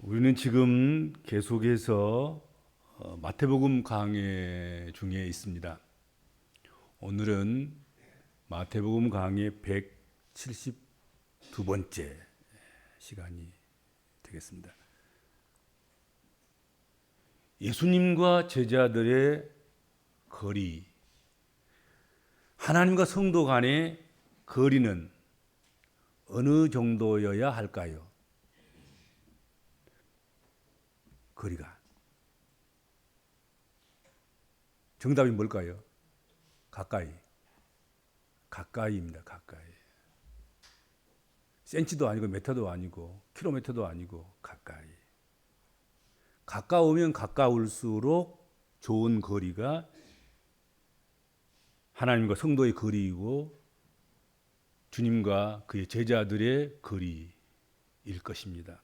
우리는 지금 계속해서 마태복음 강해 중에 있습니다. 오늘은 마태복음 강해 172번째 시간이 되겠습니다. 예수님과 제자들의 거리, 하나님과 성도 간의 거리는 어느 정도여야 할까요? 거리가. 정답이 뭘까요? 가까이. 가까이입니다. 가까이. 센치도 아니고 미터도 아니고 킬로미터도 아니고 가까이. 가까우면 가까울수록 좋은 거리가 하나님과 성도의 거리이고 주님과 그의 제자들의 거리일 것입니다.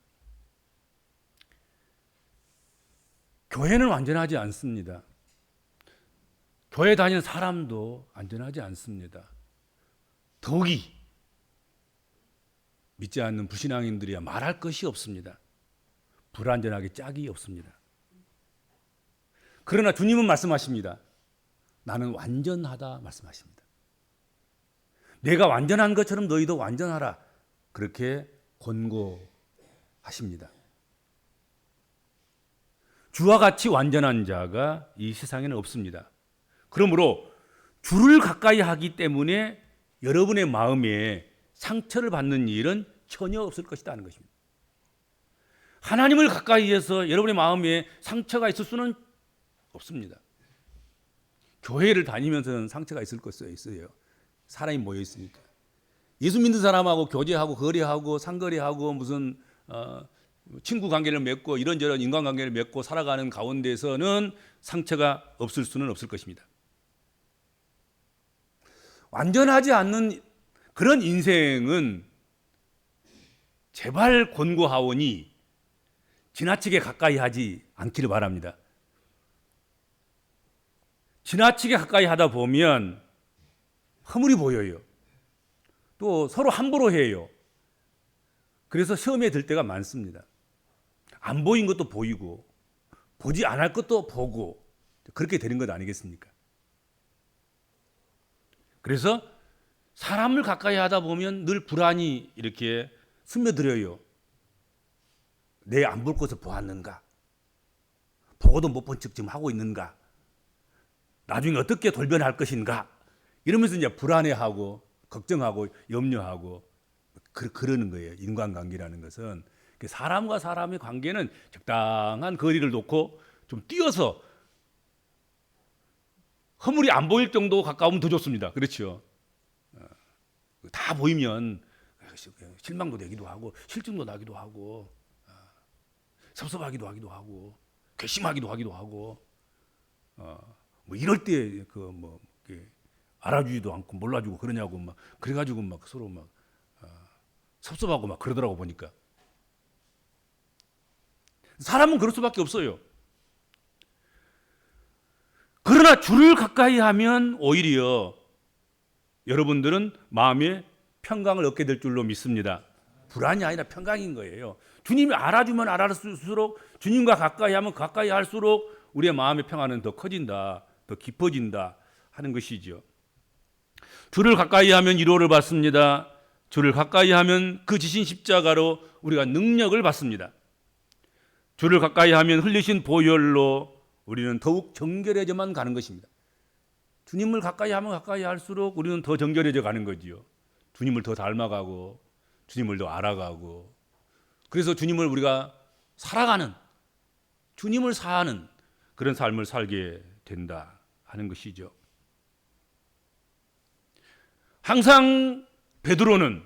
교회는 완전하지 않습니다. 교회 다니는 사람도 안전하지 않습니다. 더욱이 믿지 않는 불신앙인들이야 말할 것이 없습니다. 불완전하게 짝이 없습니다. 그러나 주님은 말씀하십니다. 나는 완전하다 말씀하십니다. 내가 완전한 것처럼 너희도 완전하라. 그렇게 권고하십니다. 주와 같이 완전한 자가 이 세상에는 없습니다. 그러므로 주를 가까이 하기 때문에 여러분의 마음에 상처를 받는 일은 전혀 없을 것이다 하는 것입니다. 하나님을 가까이 해서 여러분의 마음에 상처가 있을 수는 없습니다. 교회를 다니면서는 상처가 있을 것이 있어요. 사람이 모여 있으니까. 예수 믿는 사람하고 교제하고 거래하고 상거래하고 무슨 친구 관계를 맺고 이런저런 인간관계를 맺고 살아가는 가운데서는 상처가 없을 수는 없을 것입니다. 완전하지 않는 그런 인생은 제발 권고하오니 지나치게 가까이 하지 않기를 바랍니다. 지나치게 가까이 하다 보면 허물이 보여요. 또 서로 함부로 해요. 그래서 시험에 들 때가 많습니다. 안 보인 것도 보이고 보지 않을 것도 보고 그렇게 되는 것 아니겠습니까? 그래서 사람을 가까이 하다 보면 늘 불안이 이렇게 스며들어요. 내 안 볼 것을 보았는가? 보고도 못 본 척 지금 하고 있는가? 나중에 어떻게 돌변할 것인가? 이러면서 이제 불안해하고 걱정하고 염려하고 그러는 거예요. 인간관계라는 것은. 사람과 사람의 관계는 적당한 거리를 놓고 좀 띄어서 허물이 안 보일 정도 가까우면 더 좋습니다. 그렇죠? 다 보이면 실망도 되기도 하고 실증도 나기도 하고 섭섭하기도 하기도 하고 괘씸하기도 하기도 하고 뭐 이럴 때 알아주지도 않고 몰라주고 그러냐고 막 그래가지고 막 서로 막 섭섭하고 막 그러더라고 보니까. 사람은 그럴 수밖에 없어요. 그러나 주를 가까이 하면 오히려 여러분들은 마음의 평강을 얻게 될 줄로 믿습니다. 불안이 아니라 평강인 거예요. 주님이 알아주면 알아갈수록 주님과 가까이 하면 가까이 할수록 우리의 마음의 평안은 더 커진다, 더 깊어진다 하는 것이죠. 주를 가까이 하면 위로를 받습니다. 주를 가까이 하면 그 지신 십자가로 우리가 능력을 받습니다. 주를 가까이 하면 흘리신 보혈로 우리는 더욱 정결해져만 가는 것입니다. 주님을 가까이 하면 가까이 할수록 우리는 더 정결해져 가는 거지요. 주님을 더 닮아가고 주님을 더 알아가고 그래서 주님을 우리가 살아가는 주님을 사는 그런 삶을 살게 된다 하는 것이죠. 항상 베드로는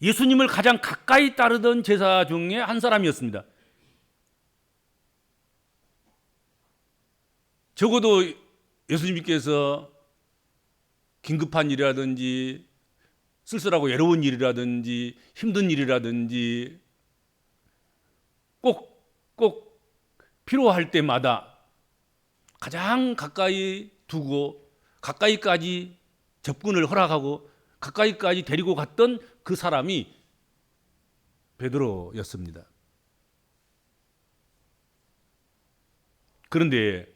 예수님을 가장 가까이 따르던 제자 중에 한 사람이었습니다. 적어도 예수님께서 긴급한 일이라든지 쓸쓸하고 외로운 일이라든지 힘든 일이라든지 꼭 필요할 때마다 가장 가까이 두고 가까이까지 접근을 허락하고 가까이까지 데리고 갔던 그 사람이 베드로였습니다. 그런데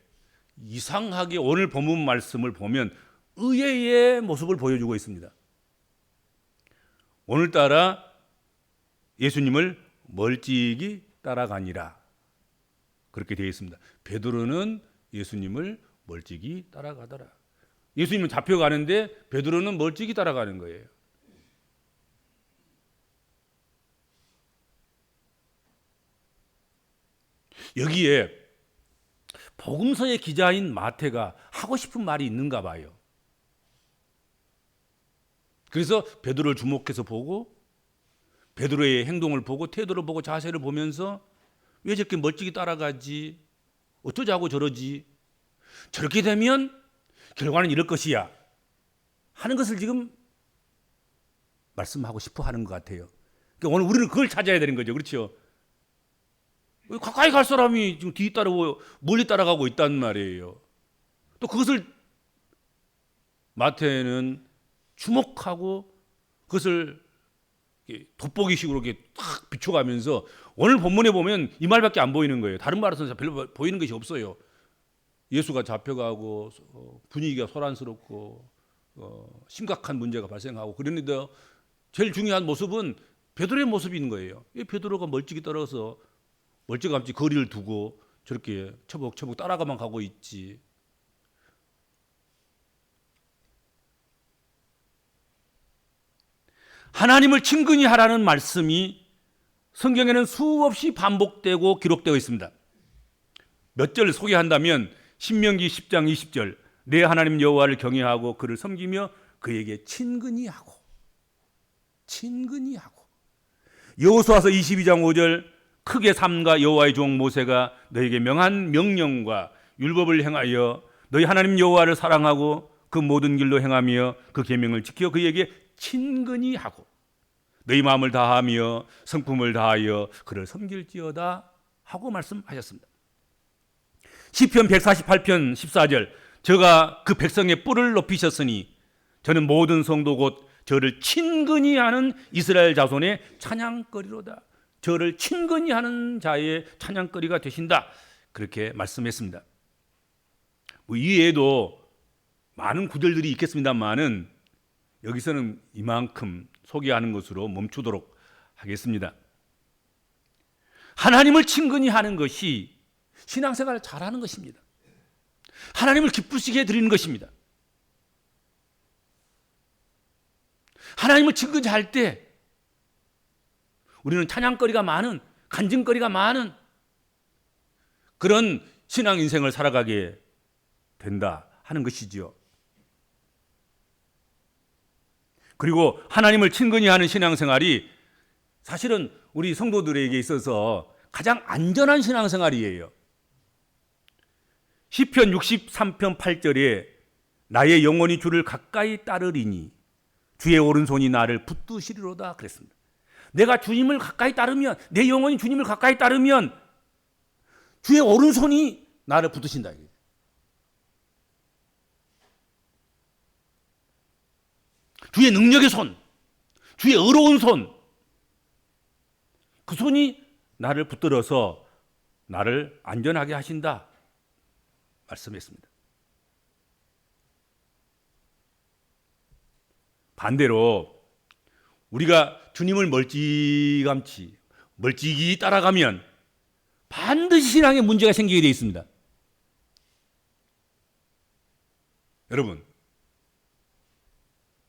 이상하게 오늘 본문 말씀을 보면 의외의 모습을 보여주고 있습니다. 오늘따라 예수님을 멀찍이 따라가니라 그렇게 되어 있습니다. 베드로는 예수님을 멀찍이 따라가더라. 예수님은 잡혀가는데 베드로는 멀찍이 따라가는 거예요. 여기에 복음서의 기자인 마태가 하고 싶은 말이 있는가 봐요. 그래서 베드로를 주목해서 보고 베드로의 행동을 보고 태도를 보고 자세를 보면서 왜 저렇게 멀찍이 따라가지? 어쩌자고 저러지? 저렇게 되면 결과는 이럴 것이야 하는 것을 지금 말씀하고 싶어 하는 것 같아요. 그러니까 오늘 우리는 그걸 찾아야 되는 거죠. 그렇죠? 가까이 갈 사람이 지금 뒤 따르고 멀리 따라가고 있단 말이에요. 또 그것을 마태는 주목하고 그것을 돋보기식으로 이렇게 탁 비춰가면서 오늘 본문에 보면 이 말밖에 안 보이는 거예요. 다른 말은 별로 보이는 것이 없어요. 예수가 잡혀가고 분위기가 소란스럽고 심각한 문제가 발생하고 그런데 제일 중요한 모습은 베드로의 모습인 거예요. 베드로가 멀찍이 떨어서 멀찌감치 거리를 두고 저렇게 처벅처벅 따라가만 가고 있지. 하나님을 친근히 하라는 말씀이 성경에는 수없이 반복되고 기록되어 있습니다. 몇 절 소개한다면 신명기 10장 20절 내 하나님 여호와를 경외하고 그를 섬기며 그에게 친근히 하고 여호수아서 22장 5절 크게 삼가 여호와의 종 모세가 너에게 명한 명령과 율법을 행하여 너희 하나님 여호와를 사랑하고 그 모든 길로 행하며 그 계명을 지켜 그에게 친근히 하고 너희 마음을 다하며 성품을 다하여 그를 섬길지어다 하고 말씀하셨습니다. 시편 148편 14절 저가 그 백성의 뿔을 높이셨으니 저는 모든 성도 곧 저를 친근히 하는 이스라엘 자손의 찬양거리로다. 저를 친근히 하는 자의 찬양거리가 되신다. 그렇게 말씀했습니다. 이외에도 많은 구절들이 있겠습니다만은 여기서는 이만큼 소개하는 것으로 멈추도록 하겠습니다. 하나님을 친근히 하는 것이 신앙생활을 잘하는 것입니다. 하나님을 기쁘시게 해드리는 것입니다. 하나님을 친근히 할 때 우리는 찬양거리가 많은, 간증거리가 많은 그런 신앙 인생을 살아가게 된다 하는 것이지요. 그리고 하나님을 친근히 하는 신앙생활이 사실은 우리 성도들에게 있어서 가장 안전한 신앙생활이에요. 시편 63편 8절에 나의 영혼이 주를 가까이 따르리니 주의 오른손이 나를 붙드시리로다 그랬습니다. 내가 주님을 가까이 따르면 내 영혼이 주님을 가까이 따르면 주의 오른손이 나를 붙드신다. 주의 능력의 손, 주의 의로운 손, 그 손이 나를 붙들어서 나를 안전하게 하신다 말씀했습니다. 반대로 우리가 주님을 멀찍이 따라가면 반드시 신앙에 문제가 생기게 되어 있습니다. 여러분,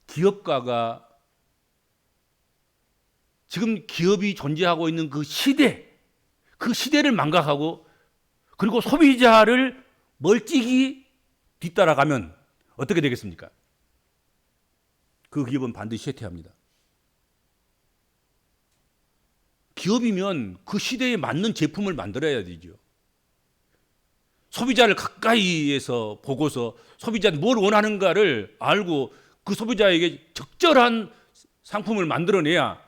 기업가가 지금 기업이 존재하고 있는 그 시대를 망각하고 그리고 소비자를 멀찍이 뒤따라가면 어떻게 되겠습니까? 그 기업은 반드시 쇠퇴합니다. 기업이면 그 시대에 맞는 제품을 만들어야 되죠. 소비자를 가까이에서 보고서 소비자는 뭘 원하는가를 알고 그 소비자에게 적절한 상품을 만들어내야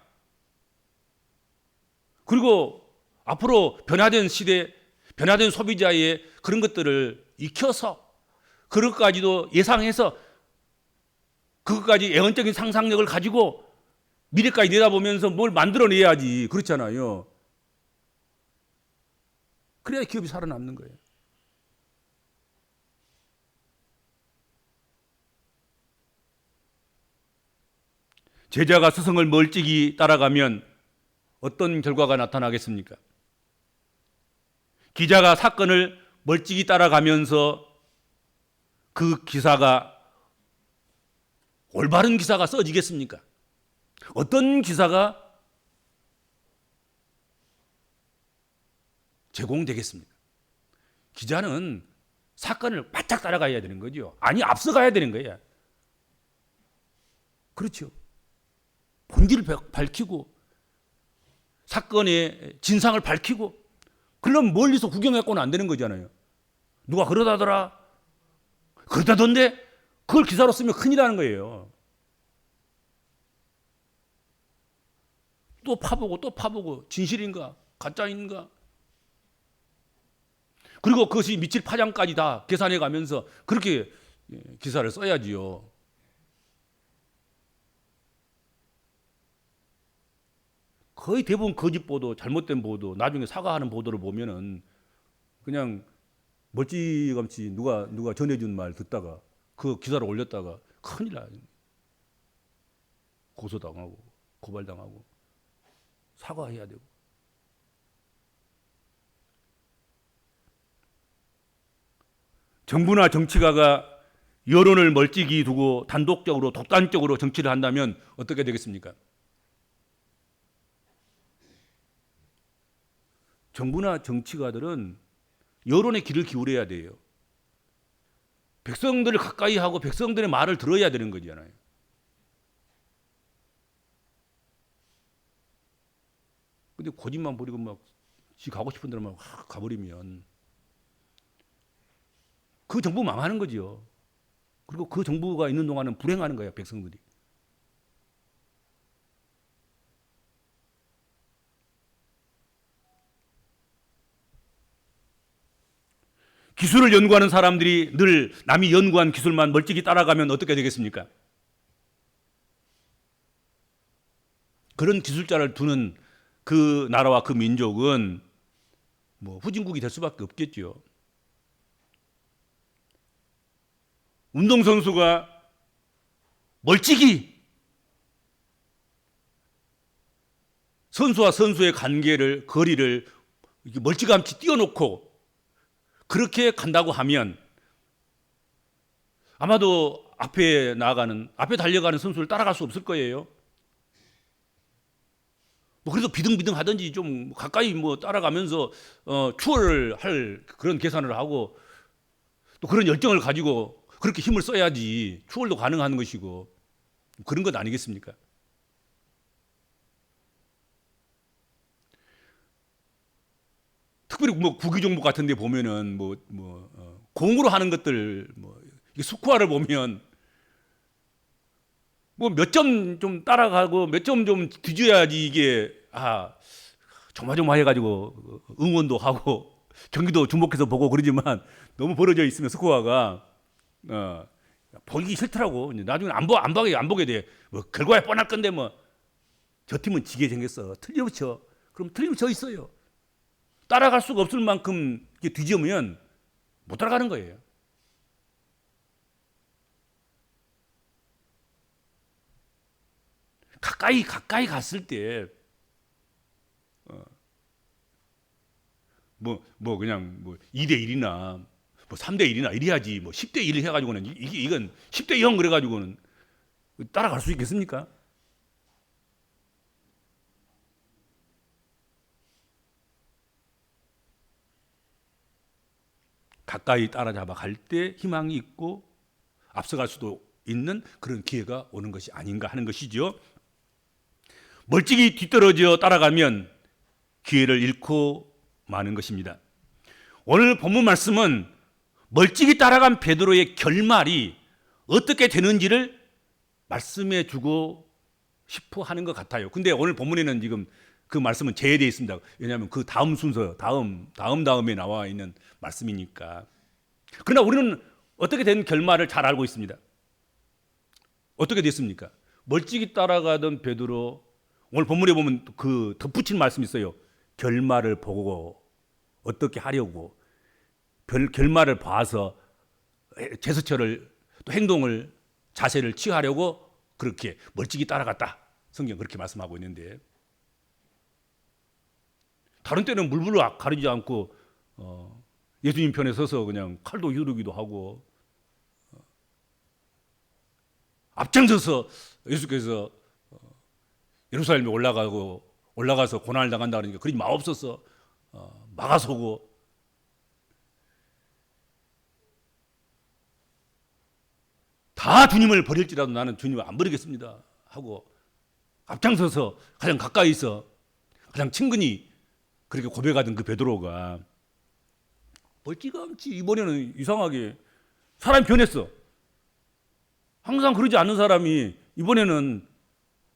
그리고 앞으로 변화된 시대, 변화된 소비자의 그런 것들을 익혀서 그것까지도 예상해서 그것까지 애언적인 상상력을 가지고 미래까지 내다보면서 뭘 만들어내야지. 그렇잖아요. 그래야 기업이 살아남는 거예요. 제자가 스승을 멀찍이 따라가면 어떤 결과가 나타나겠습니까? 기자가 사건을 멀찍이 따라가면서 그 기사가 올바른 기사가 써지겠습니까? 어떤 기사가 제공되겠습니까? 기자는 사건을 바짝 따라가야 되는 거죠. 아니, 앞서가야 되는 거예요. 그렇죠. 본질을 밝히고 사건의 진상을 밝히고, 그러면 멀리서 구경해갖고는 안 되는 거잖아요. 누가 그러다더라, 그러다던데, 그걸 기사로 쓰면 큰일 나는 거예요. 또 파보고 진실인가 가짜인가, 그리고 그것이 미칠 파장까지 다 계산해 가면서 그렇게 기사를 써야지요. 거의 대부분 거짓 보도, 잘못된 보도, 나중에 사과하는 보도를 보면은 그냥 멀찌감치 누가 전해준 말 듣다가 그 기사를 올렸다가 큰일 나요. 고소당하고 고발당하고 사과해야 되고. 정부나 정치가가 여론을 멀찍이 두고 단독적으로 독단적으로 정치를 한다면 어떻게 되겠습니까? 정부나 정치가들은 여론의 귀를 기울여야 돼요. 백성들을 가까이 하고 백성들의 말을 들어야 되는 거잖아요. 근데 고집만 부리고 막 지 가고 싶은 데로 막 가버리면 그 정부 망하는 거죠. 그리고 그 정부가 있는 동안은 불행하는 거예요, 백성들이. 기술을 연구하는 사람들이 늘 남이 연구한 기술만 멀찍이 따라가면 어떻게 되겠습니까? 그런 기술자를 두는 그 나라와 그 민족은 뭐 후진국이 될 수밖에 없겠죠. 운동선수가 멀찍이 선수와 선수의 거리를 멀찌감치 띄워놓고 그렇게 간다고 하면 아마도 앞에 달려가는 선수를 따라갈 수 없을 거예요. 뭐 그래도 비등비등 하든지 좀 가까이 뭐 따라가면서 추월을 할 그런 계산을 하고 또 그런 열정을 가지고 그렇게 힘을 써야지 추월도 가능한 것이고 그런 것 아니겠습니까? 특별히 뭐 구기 종목 같은 데 보면은 공으로 하는 것들 스코어를 보면 뭐 몇 점 좀 따라가고 몇 점 좀 뒤져야지 이게 조마조마해 가지고 응원도 하고 경기도 주목해서 보고 그러지만 너무 벌어져 있으면 스코어가 보기 싫더라고. 나중에 안 보게 돼. 뭐 결과에 뻔할 건데 뭐 저 팀은 지게 생겼어. 틀림없죠. 그럼 틀림없이 있어요. 따라갈 수가 없을 만큼 뒤지면 못 따라가는 거예요. 가까이 갔을 때 그냥 2대 1이나 3대 1이나 이래야지 10대 1을 해가지고는 이건 10대 0 그래가지고는 따라갈 수 있겠습니까? 가까이 따라잡아 갈 때 희망이 있고 앞서갈 수도 있는 그런 기회가 오는 것이 아닌가 하는 것이죠. 멀찍이 뒤떨어져 따라가면 기회를 잃고 마는 것입니다. 오늘 본문 말씀은 멀찍이 따라간 베드로의 결말이 어떻게 되는지를 말씀해 주고 싶어 하는 것 같아요. 근데 오늘 본문에는 지금 그 말씀은 제외되어 있습니다. 왜냐하면 그 다음 순서, 다음에 나와 있는 말씀이니까. 그러나 우리는 어떻게 된 결말을 잘 알고 있습니다. 어떻게 됐습니까? 멀찍이 따라가던 베드로, 오늘 본문에 보면 그 덧붙인 말씀이 있어요. 결말을 보고 어떻게 하려고 결말을 봐서 제스처를 또 행동을 자세를 취하려고 그렇게 멀찍이 따라갔다. 성경 그렇게 말씀하고 있는데, 다른 때는 물불을 가리지 않고 예수님 편에 서서 그냥 칼도 휘두르기도 하고, 앞장서서 예수께서 예루살렘에 올라가서 고난을 당한다 그러니까 그러지 마옵소서 막아서고, 다 주님을 버릴지라도 나는 주님을 안 버리겠습니다 하고 앞장서서 가장 가까이서 가장 친근히 그렇게 고백하던 그 베드로가 멀찌감치 이번에는 이상하게 사람이 변했어. 항상 그러지 않는 사람이 이번에는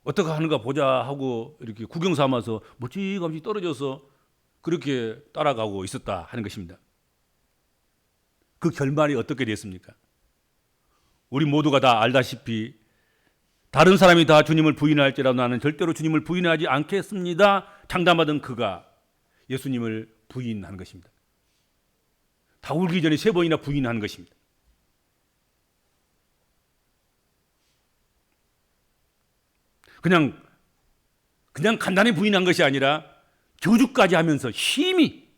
어떻게 하는가 보자 하고 이렇게 구경 삼아서 멀찌감치 떨어져서 그렇게 따라가고 있었다 하는 것입니다. 그 결말이 어떻게 됐습니까? 우리 모두가 다 알다시피 다른 사람이 다 주님을 부인할지라도 나는 절대로 주님을 부인하지 않겠습니다. 장담하던 그가 예수님을 부인한 것입니다. 다 울기 전에 3번이나 부인한 것입니다. 그냥 간단히 부인한 것이 아니라 저주까지 하면서 심히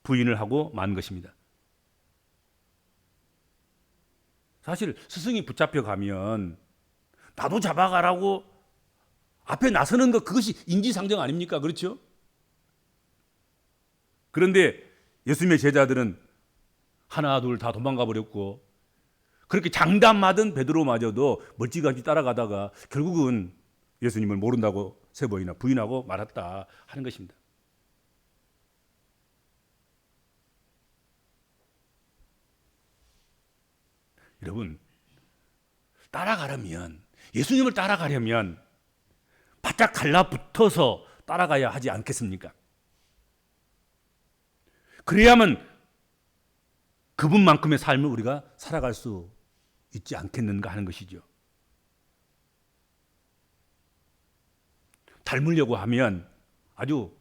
부인을 하고 만 것입니다. 사실 스승이 붙잡혀 가면 나도 잡아가라고 앞에 나서는 것, 그것이 인지상정 아닙니까? 그렇죠? 그런데 예수님의 제자들은 하나 둘 다 도망가 버렸고, 그렇게 장담하던 베드로마저도 멀찌감치 따라가다가 결국은 예수님을 모른다고 3번이나 부인하고 말았다 하는 것입니다. 여러분, 따라가려면, 예수님을 따라가려면 바짝 달라붙어서 따라가야 하지 않겠습니까? 그래야만 그분만큼의 삶을 우리가 살아갈 수 있지 않겠는가 하는 것이죠. 닮으려고 하면 아주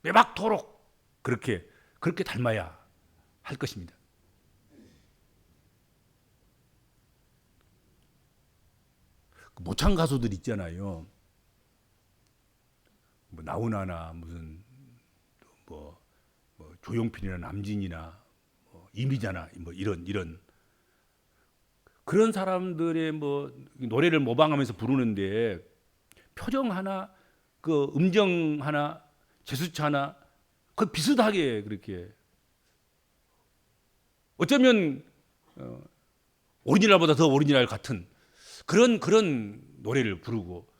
빼박토록 그렇게 닮아야 할 것입니다. 모창 가수들 있잖아요. 뭐 나훈아나 무슨 뭐 조용필이나 남진이나 뭐 이미자나 뭐 이런 그런 사람들의 뭐 노래를 모방하면서 부르는데 표정 하나, 그 음정 하나, 제스처 하나, 그 비슷하게 그렇게 어쩌면 오리지널보다 더 오리지널 같은 그런 노래를 부르고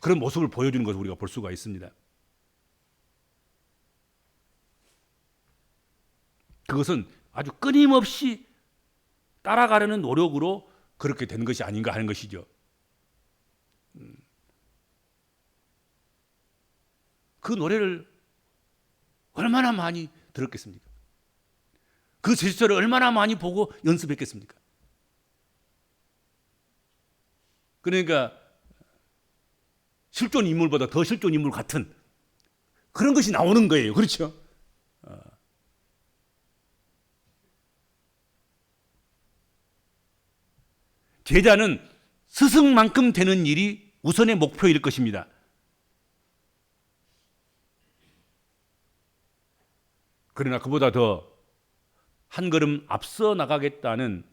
그런 모습을 보여주는 것을 우리가 볼 수가 있습니다. 그것은 아주 끊임없이 따라가려는 노력으로 그렇게 된 것이 아닌가 하는 것이죠. 그 노래를 얼마나 많이 들었겠습니까? 그 제스처를 얼마나 많이 보고 연습했겠습니까? 그러니까 실존 인물보다 더 실존 인물 같은 그런 것이 나오는 거예요. 그렇죠? 제자는 스승만큼 되는 일이 우선의 목표일 것입니다. 그러나 그보다 더 한 걸음 앞서 나가겠다는,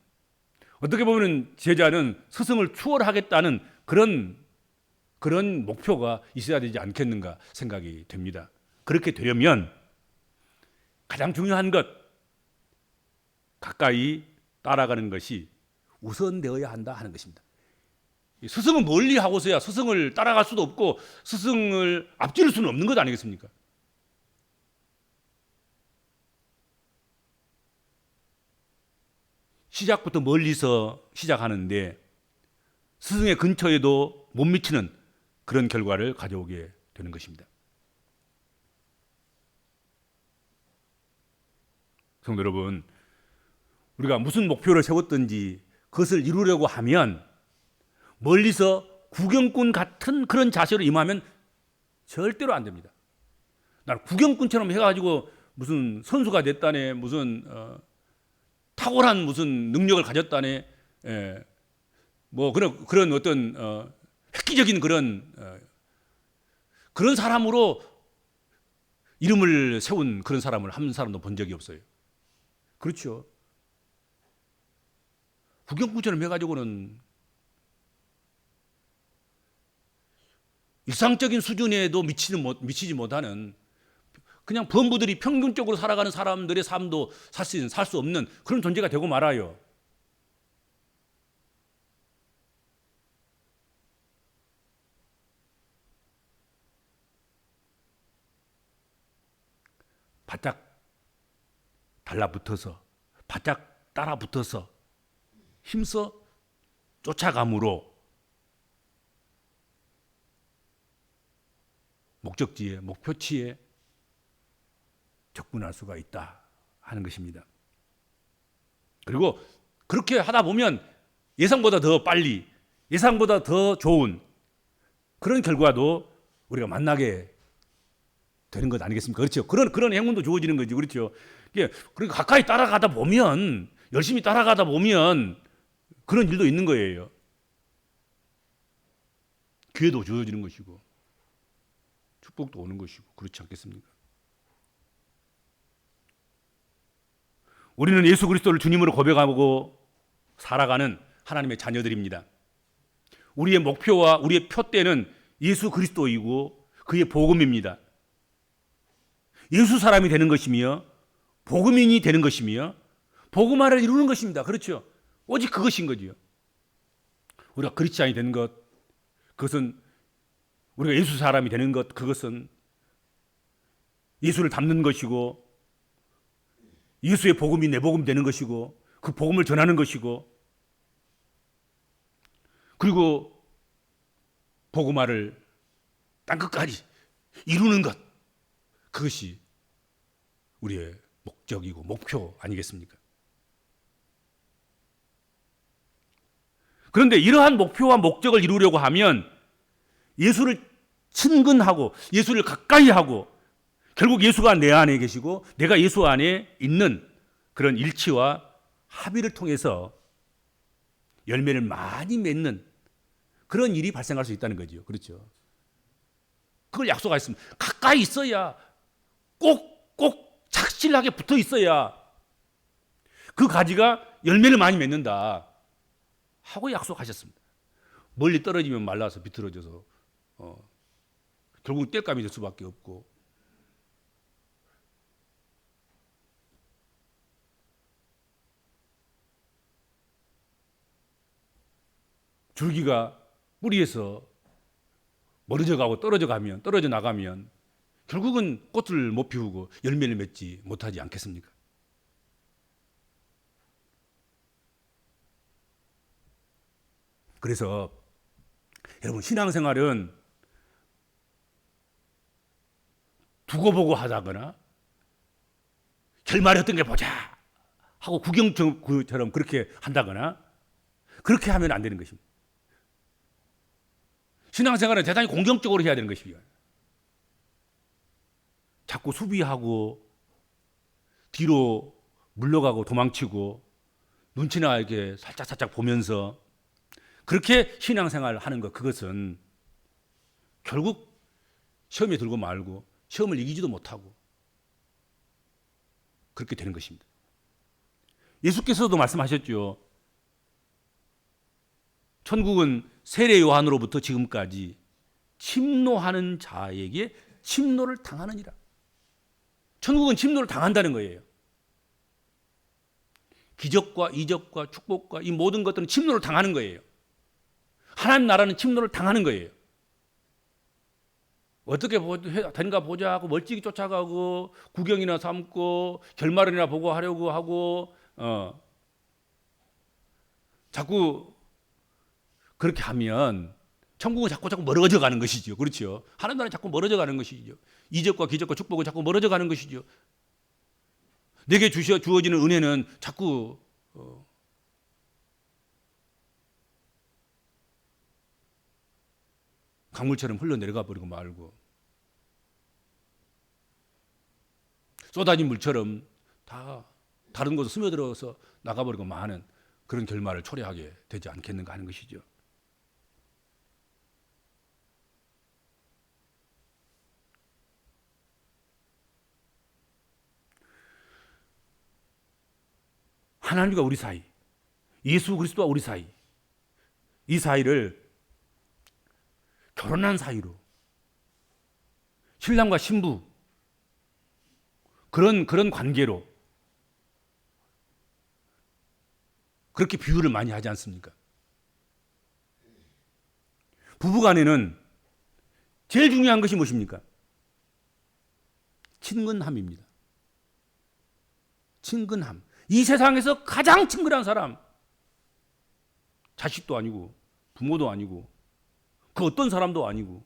어떻게 보면 제자는 스승을 추월하겠다는 그런 목표가 있어야 되지 않겠는가 생각이 됩니다. 그렇게 되려면 가장 중요한 것, 가까이 따라가는 것이 우선되어야 한다 하는 것입니다. 스승은 멀리 하고서야 스승을 따라갈 수도 없고 스승을 앞지를 수는 없는 것 아니겠습니까? 시작부터 멀리서 시작하는데 스승의 근처에도 못 미치는 그런 결과를 가져오게 되는 것입니다. 성도 여러분, 우리가 무슨 목표를 세웠든지 그것을 이루려고 하면 멀리서 구경꾼 같은 그런 자세로 임하면 절대로 안 됩니다. 난 구경꾼처럼 해가지고 무슨 선수가 됐다네, 무슨 탁월한 무슨 능력을 가졌다네, 뭐 그런 어떤 획기적인 그런 사람으로 이름을 세운 그런 사람을 한 사람도 본 적이 없어요. 그렇죠. 구경구처럼 해가지고는 일상적인 수준에도 미치지 못하는 그냥 범부들이 평균적으로 살아가는 사람들의 삶도 살 수 없는 그런 존재가 되고 말아요. 바짝 달라붙어서 바짝 따라붙어서 힘써 쫓아감으로 목적지에 목표치에 접근할 수가 있다 하는 것입니다. 그리고 그렇게 하다 보면 예상보다 더 빨리, 예상보다 더 좋은 그런 결과도 우리가 만나게 되는 것 아니겠습니까? 그렇죠. 그런 행운도 주어지는 거죠. 그렇죠. 그리고 가까이 따라가다 보면, 열심히 따라가다 보면 그런 일도 있는 거예요. 기회도 주어지는 것이고, 축복도 오는 것이고, 그렇지 않겠습니까? 우리는 예수 그리스도를 주님으로 고백하고 살아가는 하나님의 자녀들입니다. 우리의 목표와 우리의 표대는 예수 그리스도이고 그의 복음입니다. 예수 사람이 되는 것이며 복음인이 되는 것이며 복음화를 이루는 것입니다. 그렇죠? 오직 그것인 거지요. 우리가 그리스도인이 되는 것, 그것은 우리가 예수 사람이 되는 것, 그것은 예수를 닮는 것이고 예수의 복음이 내 복음 되는 것이고 그 복음을 전하는 것이고 그리고 복음화를 땅끝까지 이루는 것, 그것이 우리의 목적이고 목표 아니겠습니까? 그런데 이러한 목표와 목적을 이루려고 하면 예수를 친근하고 예수를 가까이 하고 결국 예수가 내 안에 계시고 내가 예수 안에 있는 그런 일치와 합의를 통해서 열매를 많이 맺는 그런 일이 발생할 수 있다는 거죠. 그렇죠? 그걸 약속하셨습니다. 가까이 있어야 꼭 착실하게 붙어 있어야 그 가지가 열매를 많이 맺는다 하고 약속하셨습니다. 멀리 떨어지면 말라서 비틀어져서 결국 땔감이 될 수밖에 없고 줄기가 뿌리에서 멀어져 가고 떨어져 나가면 결국은 꽃을 못 피우고 열매를 맺지 못하지 않겠습니까? 그래서 여러분 신앙생활은 두고 보고 하다거나 결말이 어떤 게 보자 하고 구경처럼 그렇게 한다거나 그렇게 하면 안 되는 것입니다. 신앙생활은 대단히 공격적으로 해야 되는 것입니다. 자꾸 수비하고 뒤로 물러가고 도망치고 눈치나 이렇게 살짝 보면서 그렇게 신앙생활을 하는 것, 그것은 결국 시험에 들고 말고 시험을 이기지도 못하고 그렇게 되는 것입니다. 예수께서도 말씀하셨죠. 천국은 세례 요한으로부터 지금까지 침노하는 자에게 침노를 당하느니라. 천국은 침노를 당한다는 거예요. 기적과 이적과 축복과 이 모든 것들은 침노를 당하는 거예요. 하나님 나라는 침노를 당하는 거예요. 어떻게 되는가 보자 하고 멀찍이 쫓아가고 구경이나 삼고 결말이나 보고 하려고 하고 자꾸 그렇게 하면 천국은 자꾸 멀어져 가는 것이죠. 그렇죠? 하나님 나라는 자꾸 멀어져 가는 것이죠. 이적과 기적과 축복은 자꾸 멀어져 가는 것이죠. 내게 주어지는 은혜는 자꾸 강물처럼 흘러내려가 버리고 말고 쏟아진 물처럼 다 다른 곳으로 스며들어서 나가버리고 마는 그런 결말을 초래하게 되지 않겠는가 하는 것이죠. 하나님과 우리 사이, 예수 그리스도와 우리 사이, 이 사이를 결혼한 사이로, 신랑과 신부 그런 관계로 그렇게 비유를 많이 하지 않습니까? 부부간에는 제일 중요한 것이 무엇입니까? 친근함입니다. 친근함. 이 세상에서 가장 친근한 사람, 자식도 아니고 부모도 아니고 그 어떤 사람도 아니고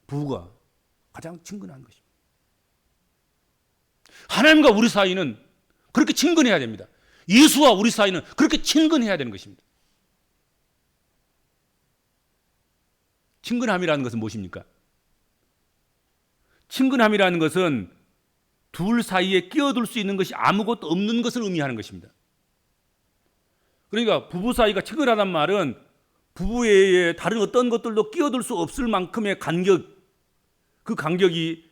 부부가 가장 친근한 것입니다. 하나님과 우리 사이는 그렇게 친근해야 됩니다. 예수와 우리 사이는 그렇게 친근해야 되는 것입니다. 친근함이라는 것은 무엇입니까? 친근함이라는 것은 둘 사이에 끼어들 수 있는 것이 아무것도 없는 것을 의미하는 것입니다. 그러니까 부부 사이가 친근하단 말은 부부 외에 다른 어떤 것들도 끼어들 수 없을 만큼의 간격, 그 간격이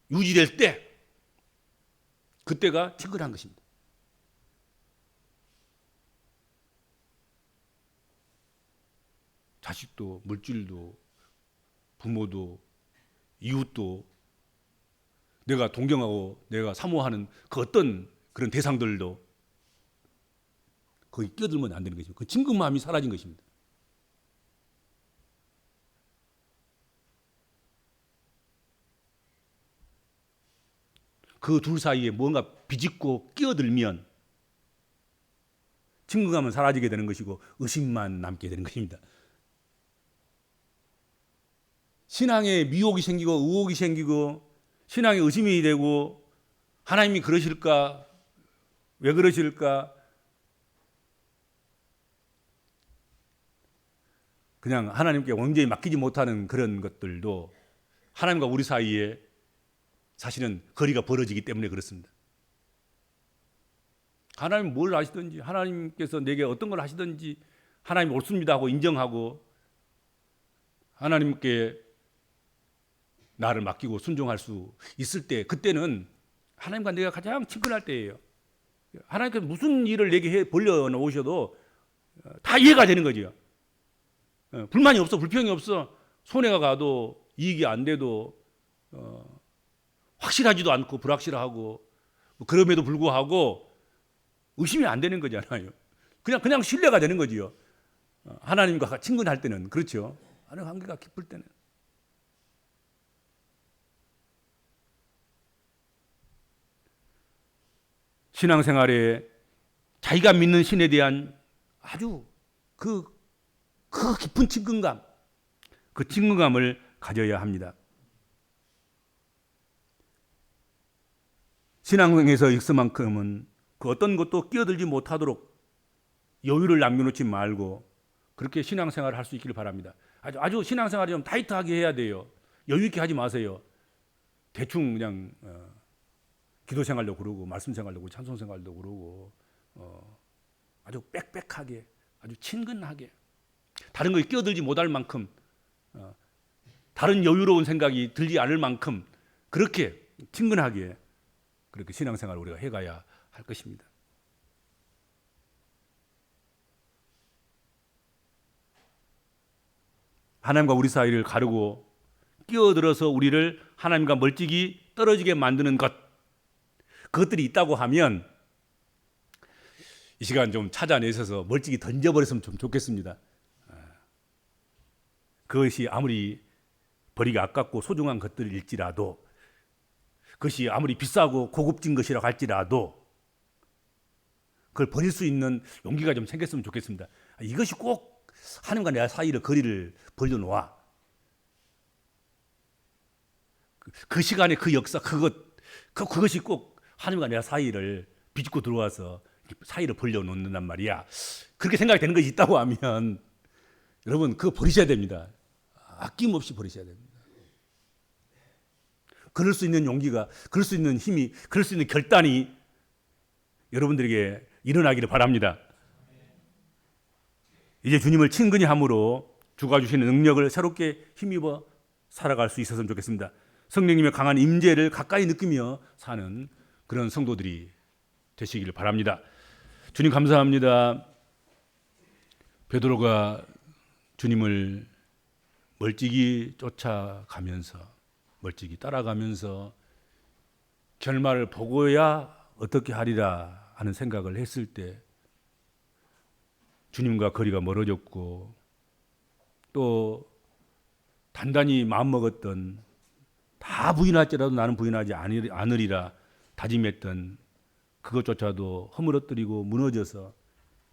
유지될 때 그때가 친근한 것입니다. 자식도 물질도 부모도 이웃도 내가 동경하고 내가 사모하는 그 어떤 그런 대상들도 거기 끼어들면 안 되는 것입니다. 그 친근함이 사라진 것입니다. 그 둘 사이에 뭔가 비집고 끼어들면 친근감은 사라지게 되는 것이고 의심만 남게 되는 것입니다. 신앙에 미혹이 생기고 의혹이 생기고 신앙에 의심이 되고 하나님이 그러실까? 왜 그러실까? 그냥 하나님께 완전히 맡기지 못하는 그런 것들도 하나님과 우리 사이에 사실은 거리가 벌어지기 때문에 그렇습니다. 하나님 뭘 하시든지 하나님께서 내게 어떤 걸 하시든지 하나님 옳습니다 하고 인정하고 하나님께 나를 맡기고 순종할 수 있을 때 그때는 하나님과 내가 가장 친근할 때예요. 하나님께서 무슨 일을 내게 벌려 놓으셔도 다 이해가 되는 거죠. 불만이 없어, 불평이 없어, 손해가 가도 이익이 안 돼도 확실하지도 않고 불확실하고 그럼에도 불구하고 의심이 안 되는 거잖아요. 그냥 신뢰가 되는 거지요. 하나님과 친근할 때는 그렇죠. 하나님 관계가 깊을 때는. 신앙생활에 자기가 믿는 신에 대한 아주 그 깊은 친근감, 그 친근감을 가져야 합니다. 신앙에서 있을만큼은 그 어떤 것도 끼어들지 못하도록 여유를 남겨놓지 말고 그렇게 신앙생활을 할 수 있기를 바랍니다. 아주 신앙생활을 좀 타이트하게 해야 돼요. 여유 있게 하지 마세요. 대충 그냥 기도 생활도 그러고 말씀 생활도 그러고 찬송 생활도 그러고 아주 빽빽하게 아주 친근하게 다른 거에 끼어들지 못할 만큼 다른 여유로운 생각이 들지 않을 만큼 그렇게 친근하게 그렇게 신앙생활을 우리가 해가야 할 것입니다. 하나님과 우리 사이를 가르고 끼어들어서 우리를 하나님과 멀찍이 떨어지게 만드는 것, 그것들이 있다고 하면 이 시간 좀 찾아내셔서 멀찍이 던져버렸으면 좀 좋겠습니다. 그것이 아무리 버리기 아깝고 소중한 것들일지라도 그것이 아무리 비싸고 고급진 것이라고 할지라도 그걸 버릴 수 있는 용기가 좀 생겼으면 좋겠습니다. 이것이 꼭 하나님과 내 사이를 거리를 벌려놓아. 그 시간에 그 역사 그것이 꼭 하나님과 내 사이를 비집고 들어와서 사이를 벌려놓는단 말이야. 그렇게 생각이 되는 것이 있다고 하면 여러분 그거 버리셔야 됩니다. 아낌없이 버리셔야 됩니다. 그럴 수 있는 용기가, 그럴 수 있는 힘이, 그럴 수 있는 결단이 여러분들에게 일어나기를 바랍니다. 이제 주님을 친근히 함으로 주가 주시는 능력을 새롭게 힘입어 살아갈 수 있었으면 좋겠습니다. 성령님의 강한 임재를 가까이 느끼며 사는 그런 성도들이 되시기를 바랍니다. 주님 감사합니다. 베드로가 주님을 멀찍이 쫓아가면서 멀찍이 따라가면서 결말을 보고야 어떻게 하리라 하는 생각을 했을 때 주님과 거리가 멀어졌고 또 단단히 마음먹었던 다 부인할지라도 나는 부인하지 않으리라 다짐했던 그것조차도 허물어뜨리고 무너져서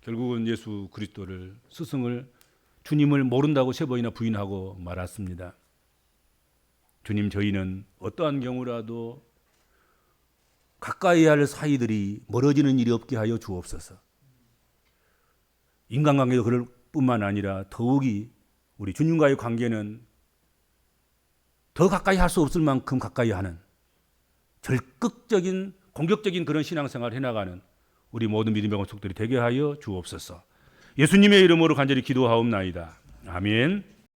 결국은 예수 그리스도를 스승을 주님을 모른다고 3번이나 부인하고 말았습니다. 주님, 저희는 어떠한 경우라도 가까이 할 사이들이 멀어지는 일이 없게 하여 주옵소서. 인간관계도 그럴 뿐만 아니라 더욱이 우리 주님과의 관계는 더 가까이 할 수 없을 만큼 가까이 하는 적극적인 공격적인 그런 신앙생활을 해나가는 우리 모든 믿음의 권속들이 되게 하여 주옵소서. 예수님의 이름으로 간절히 기도하옵나이다. 아멘.